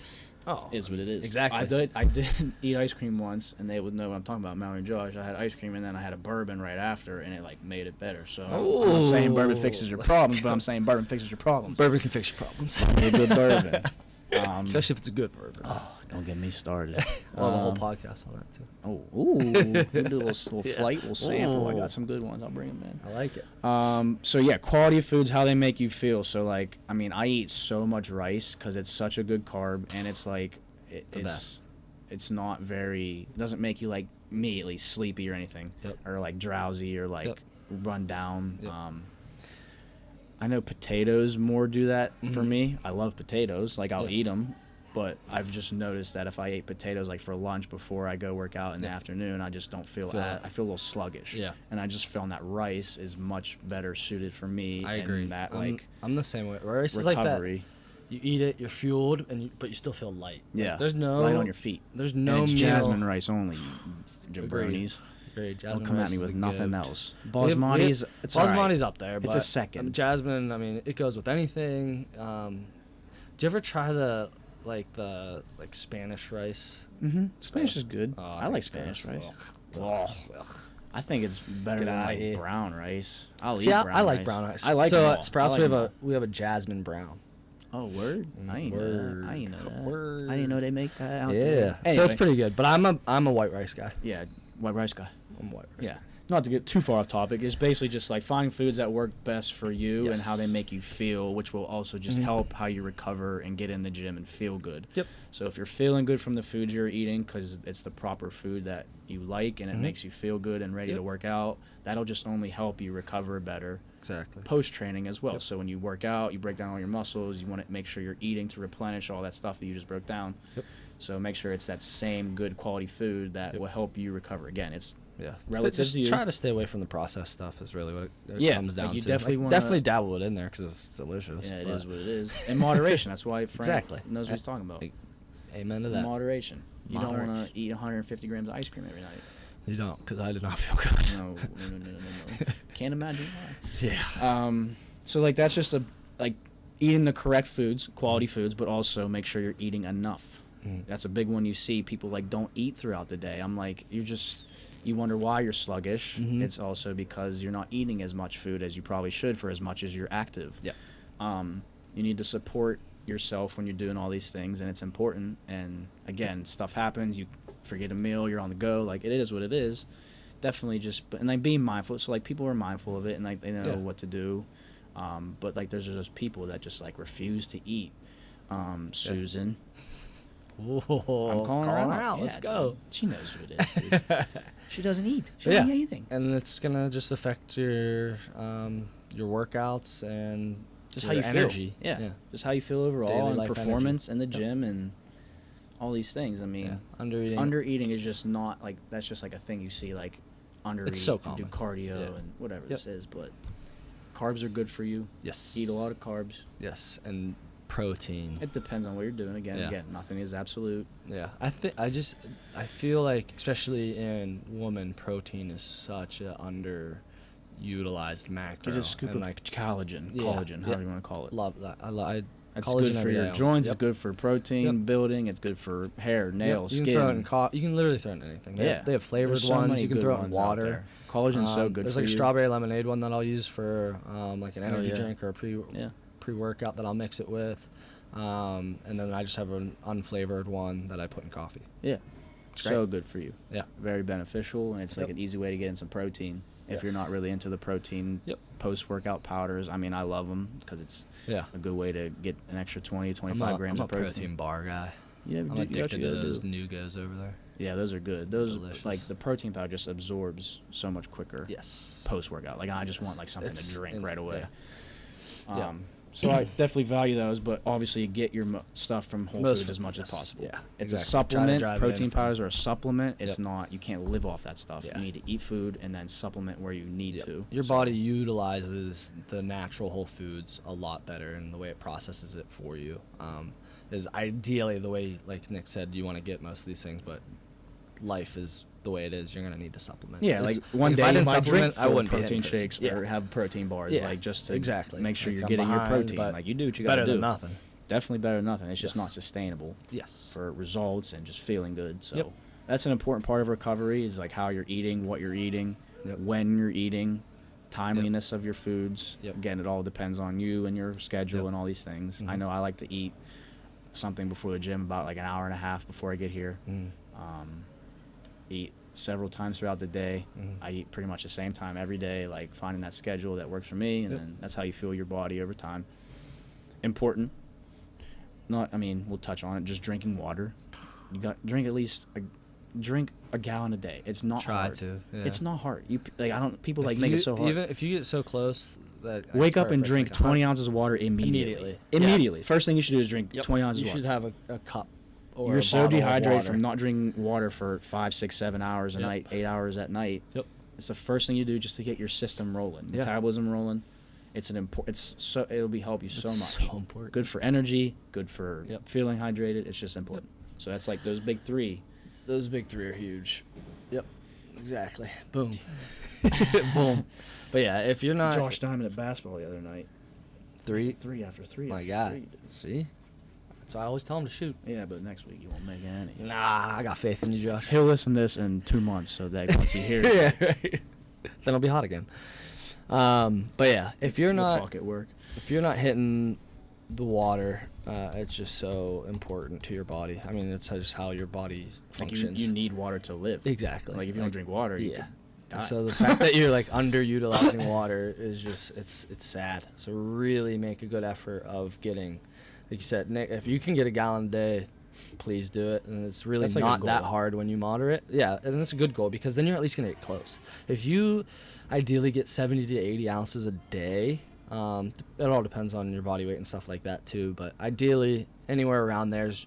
Oh, Is what it is. Exactly. I did eat ice cream once, and they would know what I'm talking about. Mallory and Josh. I had ice cream, and then I had a bourbon right after, and it like made it better. So I'm not saying bourbon fixes your Let's problems, but go. I'm saying bourbon fixes your problems. Bourbon can fix your problems. A good bourbon. Especially if it's a good bourbon. Oh, don't get me started. We'll have a whole podcast on that too. Oh, ooh, we'll do a little Yeah. flight, we'll sample. I Ooh. got some good ones. I'll bring them in. I like it. So yeah, quality of foods, how they make you feel. So like, I mean, I eat so much rice because it's such a good carb, and it's like, The it's best. it's not very, it doesn't make you like me at least sleepy or anything, Yep. or like drowsy or like Yep. run down. Yep. I know potatoes more do that for Mhm. me. I love potatoes. Like I'll Yeah. eat them, but I've just noticed that if I ate potatoes like for lunch before I go work out in the Yeah. afternoon, I just don't feel. Feel it. I feel a little sluggish. Yeah. And I just found that rice is much better suited for me. I and agree. That I'm, like I'm the same way. Rice is like that. recovery. You eat it, you're fueled, but you still feel light. Like, Yeah. there's no light on your feet. There's And no it's meal. jasmine rice only. Agreed. Jabronis. Great. Don't Jasmine come at rice me is with the nothing goat. else. We have- Basmati's. It's all right. Basmati's up there, It's but a second. Jasmine, I mean, it goes with anything. Do you ever try the Spanish rice? Mm-hmm. Spanish is good. Oh, I like Spanish rice. Ugh. I think it's better Get than outta like here. brown rice. I'll See, eat I brown like rice. brown rice. I like so them all. at Sprouts I like them all. we have a jasmine brown. Oh, word! I ain't know that. I ain't know that. Word. I didn't know they make that out Yeah, there. so Anyway, it's pretty good. But I'm a white rice guy. Yeah, white rice guy. I'm a white rice. Yeah. guy. Not to get too far off topic, it's basically just like finding foods that work best for you and how they Yes. make you feel, which will also just Mhm. help how you recover and get in the gym and feel good. Yep. So if you're feeling good from the food you're eating because it's the proper food that you like and it Mhm. makes you feel good and ready to Yep. work out, that'll just only help you recover better Exactly. post training as well. Yep. So when you work out, you break down all your muscles, you want to make sure you're eating to replenish all that stuff that you just broke down. Yep. So make sure it's that same good quality food that Yep. will help you recover. Again, it's Yeah. Relative Just to you. try to stay away from the processed stuff is really what it Yeah, comes like down you to. definitely wanna- definitely dabble it in there because it's delicious. yeah, it but is what it is. In moderation. That's why Frank Exactly. knows what he's talking about. Like, Amen to that. Moderation. You don't want Moderation. to eat 150 grams of ice cream every night. You don't, because I did not feel good. No. Can't imagine why. Yeah. So like that's just like eating the correct foods, quality foods, but also make sure you're eating enough. Mm. That's a big one you see. People like don't eat throughout the day. I'm like, you wonder why you're sluggish. Mhm. It's also because you're not eating as much food as you probably should for as much as you're active. Yeah. You need to support yourself when you're doing all these things, and it's important. And again, stuff happens. You forget a meal. You're on the go. Like it is what it is. Definitely and like being mindful. So like people are mindful of it and like they know Yeah. what to do. But like there's those people that just like refuse to eat. Susan. Whoa, I'm calling her out. Let's Yeah, go. dude. She knows who it is, dude. She doesn't eat. She Yeah. doesn't eat anything. And it's gonna just affect your workouts and Just your how you energy. feel. Yeah. Just how you feel overall Daily and life performance in the Yep. gym and all these things. I mean, Yeah. Under eating. under eating is just not like that's just like a thing you see like under It's so do common. cardio Yeah. and whatever Yep. this is, but carbs are good for you. Yes. Eat a lot of carbs. Yes, and protein. It depends on what you're doing. Yeah. Again, nothing is absolute. Yeah, I feel like especially in women, protein is such a underutilized macro. Get a scoop and of like collagen, Yeah, however yeah. you want to call it. love that. It's collagen good for every your day. joints. Yep. It's good for protein Yep. building. It's good for hair, nails, You can throw it in skin. you can literally throw it in anything. They have flavored There's so ones. many You can good throw it in ones out water. there. Collagen's so good There's for like a you. strawberry lemonade one that I'll use for like an energy yeah. drink or a Yeah. pre-workout that I'll mix it with. And then I just have an unflavored one that I put in coffee. Yeah. So good for you. Yeah. Very beneficial, and it's like Yep. an easy way to get in some protein. If you're not Yes. really into the protein Yep. post-workout powders, I mean, I love them because it's Yeah. a good way to get an extra 20, 25 grams I'm of a protein bar guy. Yeah, I'm addicted to those Nugos over there. Yeah, those are good. Those Delicious. like the protein powder just absorbs so much quicker. Yes. Post-workout, like I just want like something It's to drink ins- right away. Yeah. So I definitely value those, but obviously get your stuff from Whole Most Foods as from- much as yes, possible. yeah, It's exactly. a Try to supplement. drive it in Protein from- powders are a supplement. It's Yep. not. You can't live off that stuff. Yeah. You need to eat food and then supplement where you need Yep. to. Your So- body utilizes the natural whole foods a lot better, and the way it processes it for you is ideally the way, like Nick said, you want to get most of these things, but life is the way it is. You're gonna need to supplement. Yeah, like It's- one if day I you didn't might drink supplement, I wouldn't be protein hitting shakes Yeah. or have protein bars, Yeah, like just to exactly. make sure Like, you're I'm getting your behind, protein. but Like you do what you it's better gotta do. than nothing. Definitely better than nothing. It's just Yes. not sustainable Yes. for results and just feeling good. So Yep. that's an important part of recovery is like how you're eating, what you're eating, Yep. when you're eating, timeliness of your foods. Yep. Again, it all depends on you and your schedule Yep. and all these things. I Mhm. know I like to eat something before the gym about like an hour and a half before I get here. Mm. Eat several times throughout the day. Mhm. I eat pretty much the same time every day, like finding that schedule that works for me, and Yep. then that's how you feel your body over time. Important. We'll touch on it, just drinking water. You got drink at least drink a gallon a day. It's not Try hard. to. Yeah. It's not hard. People If make you- it so hard. Even if you get so close that Wake it's up and perfect, drink like 20 ounces of water immediately. Immediately. First thing you should do is drink Yep. 20 ounces You of water. should have a cup. Or You're a so bottle of dehydrated water. from not drinking water for 5, 6, 7 hours a Yep. night, 8 hours at night. Yep. It's the first thing you do just to get your system rolling, Yeah. metabolism rolling. It'll help you so It's much. so important. Good for energy, good for Yep. feeling hydrated. It's just important. So that's like those big three. Those big three are huge. Yep. Exactly. Boom. Boom. But yeah, if you're not Josh Diamond at basketball the other night. three, Three after three. my after God. three. See, so I always tell him to shoot. Yeah, but next week you won't make any. Nah, I got faith in you, Josh. He'll listen to this in 2 months, so that once he hears it, yeah, right. Then it'll be hot again. But yeah, if you're we'll not talk at work. if you're not hitting the water, it's just so important to your body. I mean, it's just how your body Like functions. you need water to live. Exactly. Like if you don't drink water, you yeah. could die. So the fact that you're like underutilizing water is just it's sad. So really make a good effort of getting, like you said, Nick, if you can get a gallon a day, please do it. And it's really That's like a not that goal. hard when you moderate. Yeah, and it's a good goal because then you're at least gonna get close. If you ideally get 70 to 80 ounces a day, it all depends on your body weight and stuff like that too. But ideally, anywhere around there is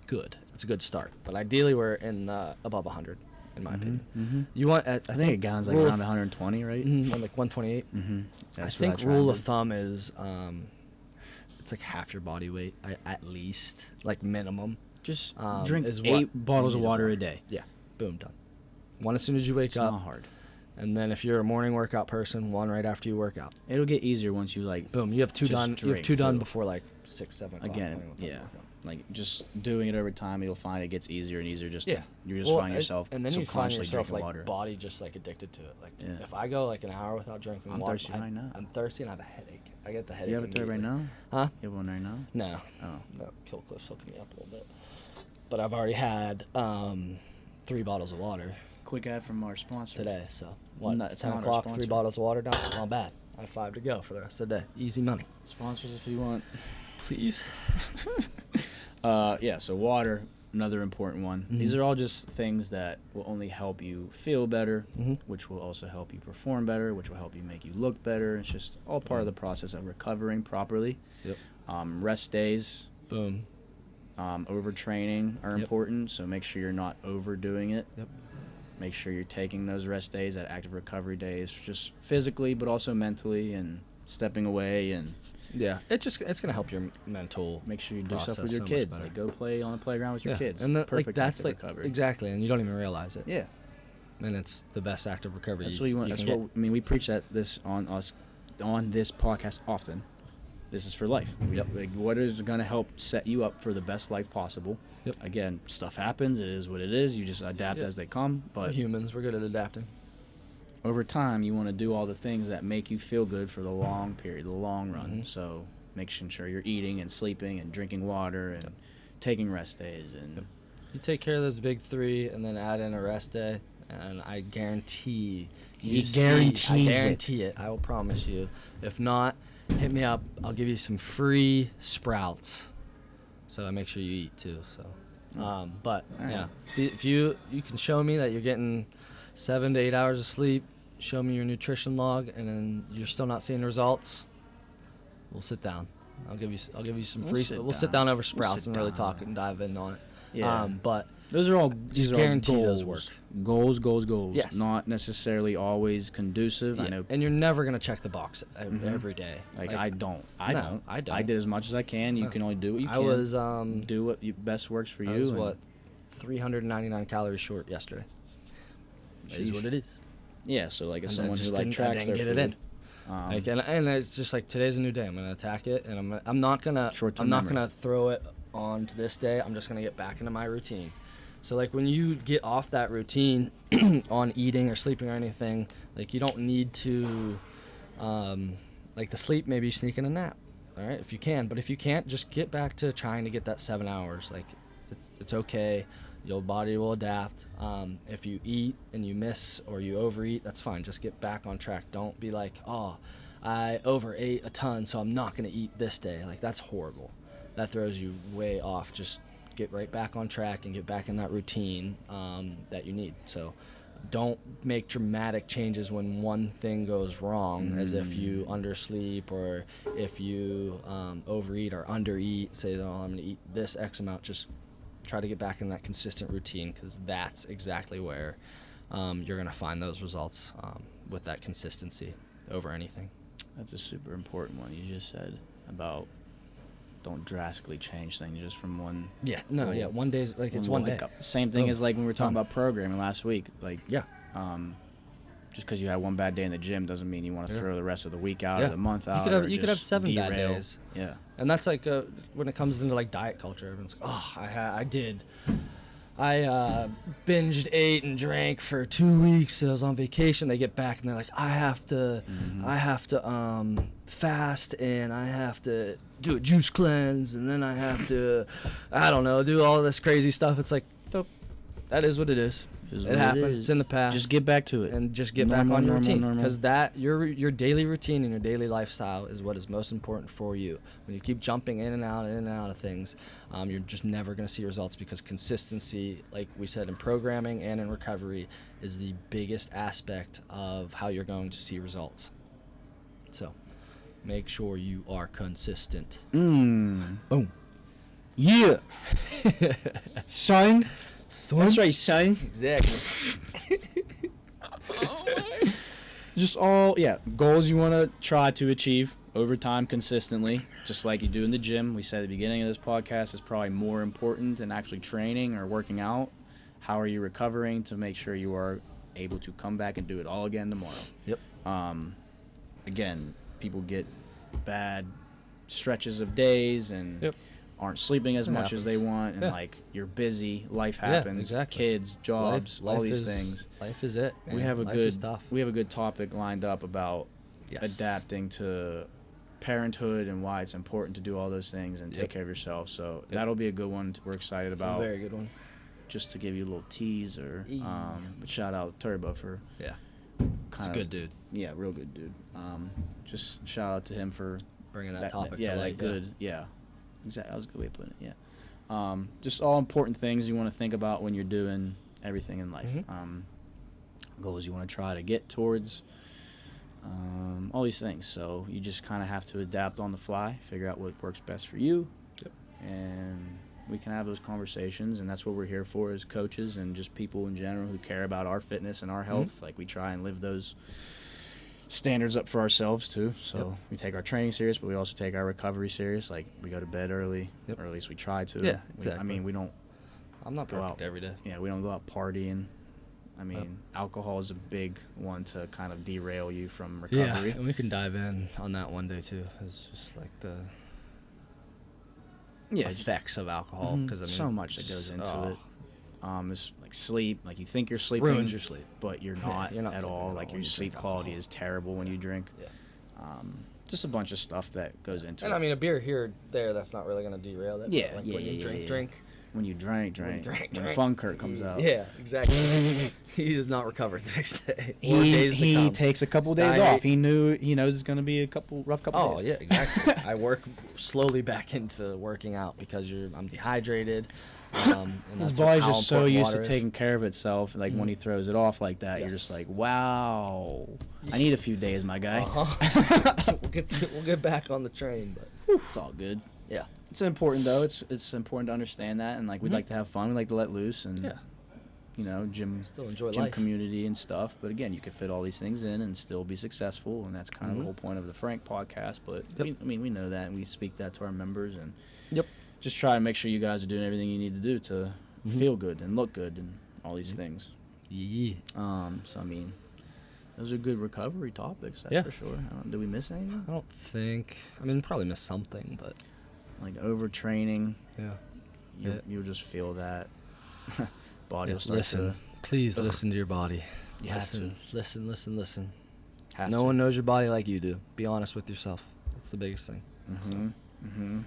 good. It's a good start. But ideally, we're in above 100, in my opinion. Mm-hmm. You want? I think a gallon's like rule around of- 120, right? like 128. Mm-hmm. I think rule of thumb is it's like half your body weight at least, like minimum. just drink drink is 8 what bottles you of need water of a day. Yeah, boom, done. One as soon as you wake It's up, not hard. and then if you're a morning workout person, one right after you work out. It'll get easier once you like. Boom, you have two Just done. You have drink, two done too. before like 6, 7 o'clock. Again, depending on what time you yeah. work out. Like just doing it over time, you'll find it gets easier and easier. Just Yeah. you're just Well, finding yourself and then you find subconsciously yourself drinking like water. body just like addicted to it. Like Yeah. if I go like an hour without drinking I'm water, thirsty right now. I'm thirsty and I have a headache. I get the headache. You have it there right immediately. now? Huh? You have one right now? No. Oh. No, Killcliff's hooking me up a little bit. But I've already had 3 bottles of water Quick ad from our sponsor today. So what? No, it's 10 not our o'clock, 3 sponsor. bottles of water down. Not bad. I have 5 to go for the rest of the day. Easy money. Sponsors if you want. Please. Yeah, so water, another important one. These are all just things that will only help you feel better, which will also help you perform better, which will help you make you look better. It's just all part of the process of recovering properly. Yep. Rest days, Boom. overtraining are Yep. important, so make sure you're not overdoing it. Yep. Make sure you're taking those rest days, that active recovery days, just physically, but also mentally, and stepping away, and Yeah. It's gonna help your mental. make sure you do stuff Process with your so much kids. better. Like go play on the playground with your Yeah. kids. And like Perfect that's active like recovery. exactly, and you don't even realize it. Yeah. And it's the best active recovery. That's what you want. That's can what get. I mean. We preach that this on this podcast often. This is for life. Yep. Like, what is going to help set you up for the best life possible? Yep. Again, stuff happens. It is what it is. You just adapt Yeah. as they come. We're But humans, we're good at adapting. over time, you want to do all the things that make you feel good for the long period, the long run. Mhm. So making sure you're eating and sleeping and drinking water and taking rest days and You take care of those big 3, and then add in a rest day, and I guarantee He I guarantees it. guarantee it. I will promise you. If not, hit me up. I'll give you some free sprouts. So make sure you eat too. So, but All yeah, right. if you can show me that you're getting 7 to 8 hours of sleep, show me your nutrition log, and then you're still not seeing results, we'll sit down. I'll give you some We'll free. sit We'll sit down. down over We'll sprouts sit and really down. talk and dive in on it. yeah. But Those are all Just these are all guarantee goals. those work. Goals. Yes. Not necessarily always conducive. I yeah, know. and you're never gonna check the box Mhm. every day. Like I don't. I don't. I did as much as I can. You No. can only do what you can. I was do what best works for you. I was and- what 399 calories short yesterday. That is Sheesh. what it is. Yeah. So like as And I someone who just like didn't- I tracks didn't their get it food, in. Like, and it's just like today's a new day. I'm gonna attack it, and I'm not gonna Short-term I'm not memory. gonna throw it on to this day. I'm just gonna get back into my routine. So like when you get off that routine on eating or sleeping or anything, like you don't need to, like the sleep, maybe sneak in a nap, all right, if you can. But if you can't, just get back to trying to get that 7 hours. Like it's okay. Your body will adapt. If you eat and you miss or you overeat, that's fine. Just get back on track. Don't be like, oh, I overate a ton, so I'm not gonna eat this day. Like that's horrible. That throws you way off. Just get right back on track and get back in that routine that you need. So don't make dramatic changes when one thing goes wrong, as if you undersleep or if you overeat or undereat. Say, oh, I'm going to eat this X amount. Just try to get back in that consistent routine, because that's exactly where you're going to find those results with that consistency over anything. That's a super important one you just said about don't drastically change things just from one. Yeah, no, yeah, one day's like it's one day. Same thing Boom. as like when we were talking Done. about programming last week. Like, Yeah. Just because you had one bad day in the gym doesn't mean you want to Yeah. throw the rest of the week out Yeah. or the month out. You could have 7 bad derail. days. Yeah. And that's like when it comes into like diet culture, everyone's like, oh, I binged, ate, and drank for 2 weeks. I was on vacation. They get back and they're like, I have to fast, and I have to do a juice cleanse, and then I have to, I don't know, do all this crazy stuff. It's like, nope, that is what it is. It happened. It's in the past. Just get back to it. And just get back on your routine, because that your daily routine and your daily lifestyle is what is most important for you. When you keep jumping in and out of things, you're just never going to see results, because consistency, like we said in programming and in recovery, is the biggest aspect of how you're going to see results. So make sure you are consistent. Boom. Yeah. Son. That's right, son. Exactly. Just goals you want to try to achieve over time consistently, just like you do in the gym. We said at the beginning of this podcast is probably more important than actually training or working out. How are you recovering to make sure you are able to come back and do it all again tomorrow? Yep. Again, people get bad stretches of days and Yep. aren't sleeping as It much as they happens. want, and Yeah. like you're busy, life happens, exactly. kids, jobs, all these is, things. Life is it. We man. have a Life is good tough. we have a good topic lined up about Yes. adapting to parenthood and why it's important to do all those things and Yep. take care of yourself. So Yep. that'll be a good one we're excited about. Very good one. Just to give you a little teaser. But shout out Turbo for Yeah. It's a kinda- good dude. Yeah, real good dude. Just shout out to him for Bringing that topic yeah, to that light. good. Yeah. Exactly. That was a good way of putting it. Yeah. Just all important things you want to think about when you're doing everything in life. Mhm. Goals you want to try to get towards. All these things. So you just kind of have to adapt on the fly, figure out what works best for you. Yep. And we can have those conversations, and that's what we're here for as coaches and just people in general who care about our fitness and our health. Like, we try and live those standards up for ourselves too. So we take our training serious, but we also take our recovery serious. Like, we go to bed early, Yep. or at least we try to. Yeah, I exactly. mean, we don't I'm not go perfect out every day. Yeah, we don't go out partying. I mean, alcohol is a big one to kind of derail you from recovery. Yeah, and we can dive in on that one day too. It's just like the effects of alcohol, because I mean, so much that goes into it. It's like sleep. Like, you think you're sleeping, ruins your sleep. but you're Yeah, not, you're not at sleeping all. at Like, all your when you sleep drink quality alcohol. is terrible when you drink. Yeah. Just a bunch of stuff that goes into And it. I mean, a beer here or there, that's not really gonna derail that. but, Yeah, like yeah, when you yeah, drink, yeah. drink. When you drink, When when Funkert comes out. Yeah, exactly. He does not recover the next day. Or days to He come. takes a couple Stay- days off. He knows it's gonna be a rough couple Oh days. yeah, exactly. I work slowly back into working out because I'm dehydrated. And His that's body's how just so important used water to is. taking care of itself. Like, when he throws it off like that, you're Yes. just like, wow, I need a few days, my guy. Uh-huh. we'll get back on the train, but It's all good. yeah, It's important though. It's important to understand that, and like, we'd like to have fun. We like to let loose, and yeah. gym Still enjoy gym life. community and stuff. But again, you can fit all these things in and still be successful, and that's kind of the Mhm. whole point of the Frank podcast. But Yep. we know that, and we speak that to our members, and Yep. just try to make sure you guys are doing everything you need to do to feel good and look good and all these things. Yeah. So I mean, those are good recovery topics. That's Yeah. for sure. Did we miss anything? I don't think. I mean, probably missed something, but Like overtraining, yeah. you'll just feel that body Yeah, will start listen, to. please Ugh. listen to your body. You have to. Listen. Have No to. one knows your body like you do. Be honest with yourself. That's the biggest thing. Mhm. Mhm.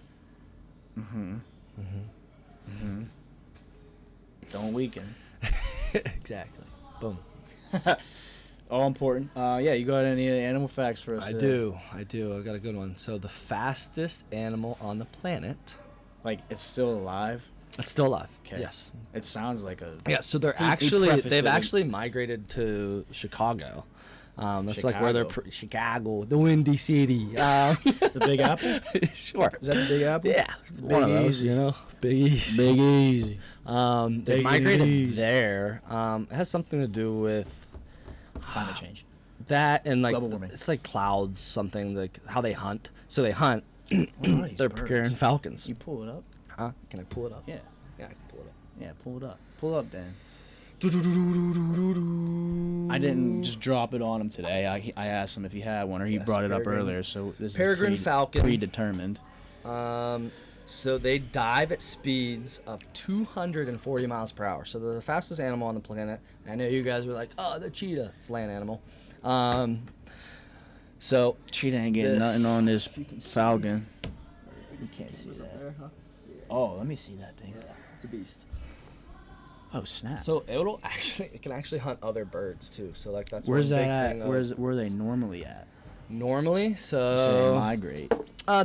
Mhm. Mhm. Don't weaken. Exactly. Boom. All important. Yeah, you got any animal facts for us? I do. I got a good one. So the fastest animal on the planet. Like, it's still alive. It's still alive. Okay. Yes. It sounds like a. Yeah. So they're He actually prefaced it they've with- actually migrated to Chicago. That's like where they're Chicago. Chicago, the Windy City. The Big Apple? Sure. Is that the Big Apple? Yeah. One of Big those, Easy. you know. Big Easy. Big Easy. They Take it migrated easy. there. It has something to do with Climate change. that and like Global warming. it's like clouds, something like how they hunt. So they hunt. What are these They're birds? procuring falcons. You pull it up. Huh? Can I pull it up? Yeah. Yeah, I can pull it up. Yeah, pull it up. Pull up, Dan. I didn't just drop it on him today. I asked him if he had one, or he Yes, brought it up peregrine- earlier. So this peregrine is falcon. predetermined. So they dive at speeds of 240 miles per hour. So they're the fastest animal on the planet. I know you guys were like, "Oh, the cheetah." It's a land animal. So Cheetah ain't getting This- nothing on this if you can see- falcon. You can't see Is it that. there, huh? Oh, let me see that thing. Yeah, it's a beast. Oh snap! So it can actually hunt other birds too. So like that's where's one that big at? thing of- Where are they normally at? normally? You So say they migrate.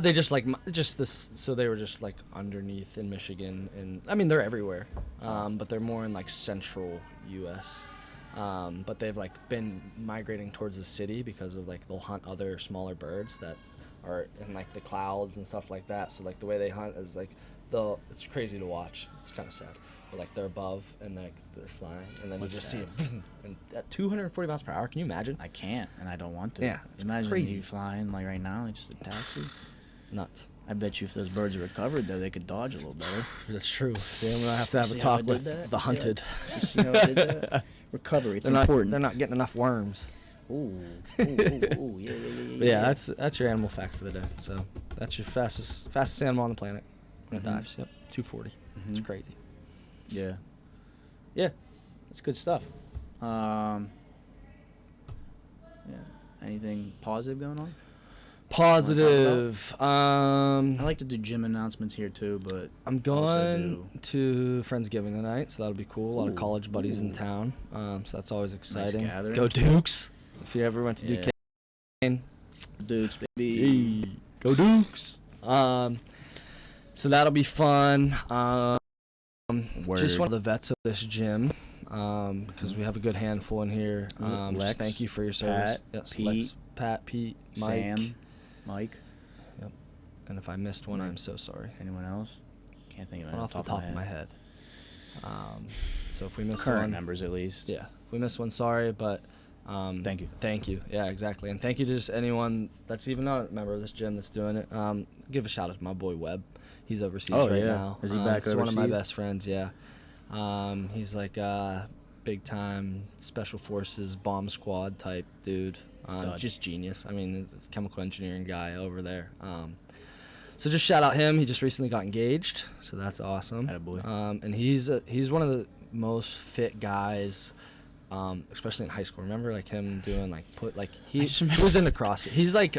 they just like just this. So they were just like underneath in Michigan, and I mean they're everywhere, but they're more in like central U.S. But they've like been migrating towards the city because of like they'll hunt other smaller birds that are in like the clouds and stuff like that. So like the way they hunt is like it's crazy to watch. It's kind of sad, but like they're above and they're flying, and then What's you just sad? see them and at 240 miles per hour. Can you imagine? I can't, and I don't want to. Yeah, it's Imagine crazy. you flying like right now, and just attacks you. Nuts. I bet you if those birds are recovered, though, they could dodge a little better. That's true. See, I'm gonna have to have a See how I talk did with that? the See how- hunted. You see how I did that? Recovery, it's They're not. important. They're not getting enough worms. Ooh, ooh, ooh, yeah, yeah, yeah. But yeah, that's your animal fact for the day. So that's your fastest animal on the planet when it Mhm. dives. Yep, 240. It's Mhm. crazy. Yeah. Yeah. It's good stuff. Yeah. Anything positive going on? Positive. I like to do gym announcements here too, but I'm also going to Friendsgiving tonight, so that'll be cool. A lot of Ooh, college buddies in ooh. town, so that's always exciting. gathering. Go Dukes! If you ever went to Yeah. Duquesne, Dukes, baby. go Dukes! So that'll be fun. Just Word. one of the vets of this gym, because we have a good handful in here. Lex, Just thank you for your service. Pat, Yes, Pete, Lex, Pat, Pete, Mike. Sam, Mike. And if I missed one, Mike. I'm so sorry. Anyone else? Can't think of it One off the top of my head. So if we missed Current one, members, at least. yeah, if we missed one, sorry, but Thank you. Thank you. Yeah, exactly. And thank you to just anyone that's even not a member of this gym that's doing it. Give a shout out to my boy Webb. He's overseas Oh, right yeah. now. Is he back He's one of my overseas? best friends, yeah. He's like big time special forces bomb squad type dude. Stud. Just genius. I mean, he's a chemical engineering guy over there. So just shout out him. He just recently got engaged, so that's awesome. Attaboy. And he's one of the most fit guys, especially in high school. Remember, like him doing he just remember- was into CrossFit. He's like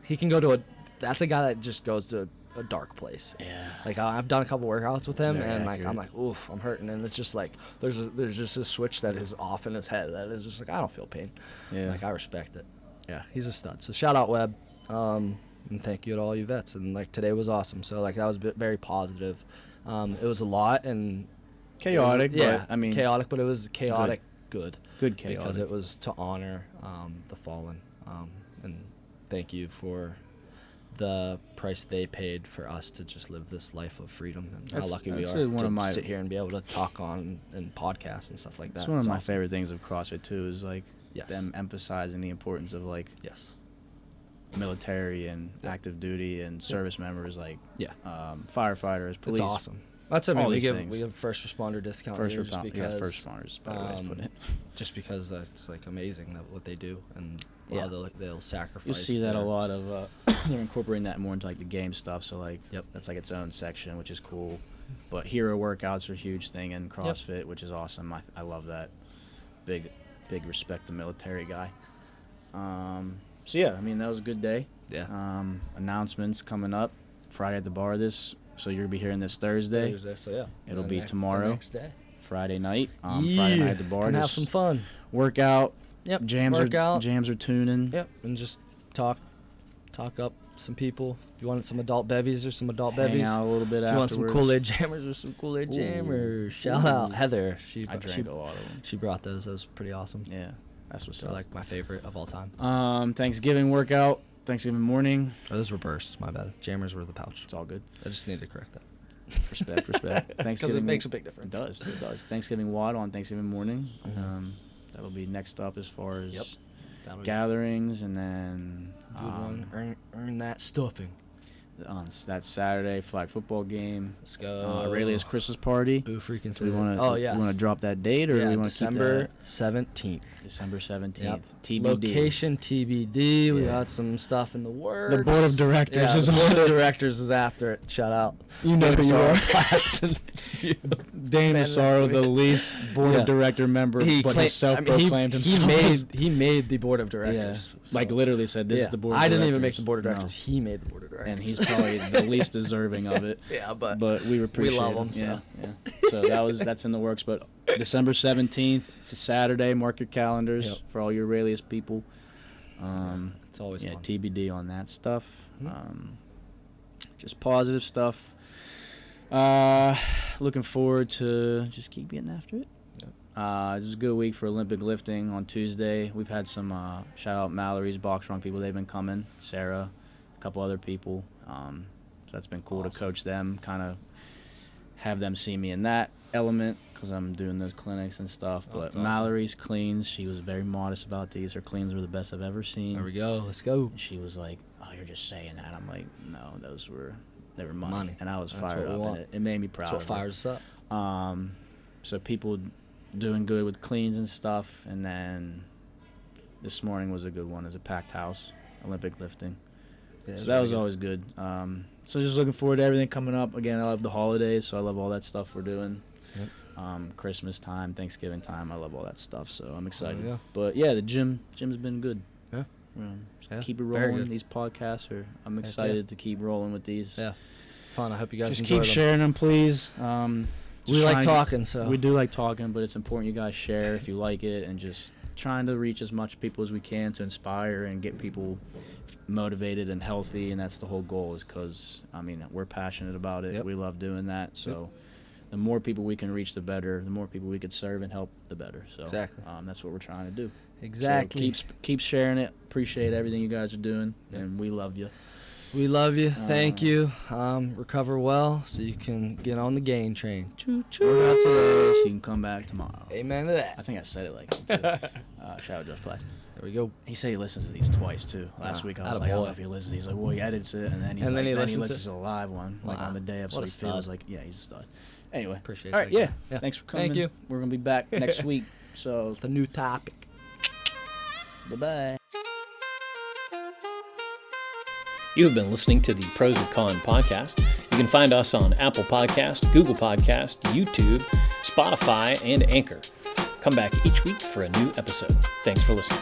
he can go to that's a guy that just goes to a dark place. Yeah. Like I've done a couple workouts with him, Very and like I'm accurate. like, oof, I'm hurting, and it's just like there's just a switch that is off in his head that is just like I don't feel pain. Yeah. Like I respect it. Yeah, he's a stud. So shout out Webb, and thank you to all you vets. And like today was awesome. So like that was very positive. It was a lot and Chaotic, yeah, but I mean, chaotic, but it was chaotic good good chaotic. because it was to honor the fallen. And thank you for the price they paid for us to just live this life of freedom, and how That's- lucky we that's are one to of my- sit here and be able to talk on and podcasts and stuff like that. That's one of It's my awesome. favorite things of CrossFit too. Is like Yes. them emphasizing the importance of like Yes. military and Yeah. active duty and service members, like Yeah. firefighters, police. It's awesome. That's what I all mean. these things. We give first responder discount First here just responders. because Yeah, first responders. is a better way to put it. just because that's like amazing that what they do and Yeah. how they'll sacrifice. You see that a their- lot of they're incorporating that more into like the game stuff. So like Yep. that's like its own section, which is cool. But hero workouts are a huge thing in CrossFit, which is awesome. I love that. Big respect to military guy. So yeah, I mean that was a good day. Yeah. Announcements coming up Friday at the bar. So you'll be hearing this Thursday. So yeah. It'll The be the tomorrow. next day. Friday night. Friday night at the bar. Can have Just some fun. workout. Yep. Jams workout. are tuning. Yep. And just talk up some people. If you wanted some adult bevies or some adult Hang bevies. out a little bit If you want some afterwards. Kool-Aid jammers or some Kool-Aid jammers, shout out Heather. I drank a lot of them. She brought those. Those were pretty awesome. Yeah, that's what's They're up. like my favorite of all time. Thanksgiving workout, Thanksgiving morning. Oh, those were bursts. My bad. Jammers were the pouch. It's all good. I just need to correct that. Respect. Thanksgiving. Because it makes a big difference. It does. Thanksgiving WOD on Thanksgiving morning. Mhm. That'll be next up as far as That'll be gatherings, and then a good one. Earn that stuffing. on that Saturday flag football game. Let's go. Aurelia's Christmas party. Boo freaking So we food. want to. Oh, yes. We want to drop that date, or Yeah, do we want to December 17th. keep that? December 17th. Yep. TBD. Location TBD. We Yeah. got some stuff in the works. The board of directors Yeah, is the on board of it. directors is after it. Shout out. You know who you are. Platts and Dane Massaro, the least board Yeah. of director member, but he self-proclaimed himself. He made the board of directors. Yeah. Like literally said, this is the board of I directors. didn't even make the board of No. directors. He made the board of directors. And he's probably the least deserving of it. Yeah, but we appreciate love him. him, so. Yeah. So that's in the works. But December 17th, it's a Saturday. Mark your calendars Yep. for all your Aurelius people. it's always fun. TBD on that stuff. Mhm. Just positive stuff. Looking forward to just keep getting after it. Yep. This is a good week for Olympic lifting on Tuesday. We've had some shout out Mallory's box run people. They've been coming. Sarah, a couple other people. So that's been cool to coach them, kind of have them see me in that element because I'm doing those clinics and stuff. Oh, But that's awesome. Mallory's cleans, she was very modest about these. Her cleans were the best I've ever seen. There we go. Let's go. And she was like, "Oh, you're just saying that." I'm like, "No, they were money." Money. And I was That's fired what we up, want. and it made me proud. That's what of her. fires us up. So people doing good with cleans and stuff, and then this morning was a good one. As a packed house, Olympic lifting. Yeah, So that was always good. So just looking forward to everything coming up. Again, I love the holidays, so I love all that stuff we're doing. Yep. Christmas time, Thanksgiving time, I love all that stuff. So I'm excited. go. But yeah, the gym's been good. Yeah. Just Yeah, keep it very rolling. good. These podcasts I'm Heck yeah. excited to keep rolling with these. Yeah. Fun. I hope you guys Just enjoy keep them. sharing them, please. We like trying- talking, so We do like talking, but it's important you guys share if you like it, and just trying to reach as much people as we can to inspire and get people motivated and healthy, and that's the whole goal. Is because we're passionate about it. Yep. We love doing that. So the more people we can reach, the better. The more people we could serve and help, the better. So Exactly. that's what we're trying to do. exactly. So keep sharing it. Appreciate everything you guys are doing, Yep. and we love you. We love you. Thank you. Recover well so you can get on the gain train. Choo choo. Work out today, so you can come back tomorrow. Amen to that. I think I said it like that, too. Shout out Josh Platt. There we go. He said he listens to these twice too. Last week I was like, I don't know if he listens. He's like, well, he edits it, and then And then he listens listens to the live one, like Wow. on the day of. So What he a feels stud. like, yeah, he's a stud. Anyway, Appreciate all right, that, yeah. guy. Yeah. Thanks for coming. Thank you. We're gonna be back next week. So The new topic. bye bye. You have been listening to the Pros of Con podcast. You can find us on Apple Podcast, Google Podcast, YouTube, Spotify, and Anchor. Come back each week for a new episode. Thanks for listening.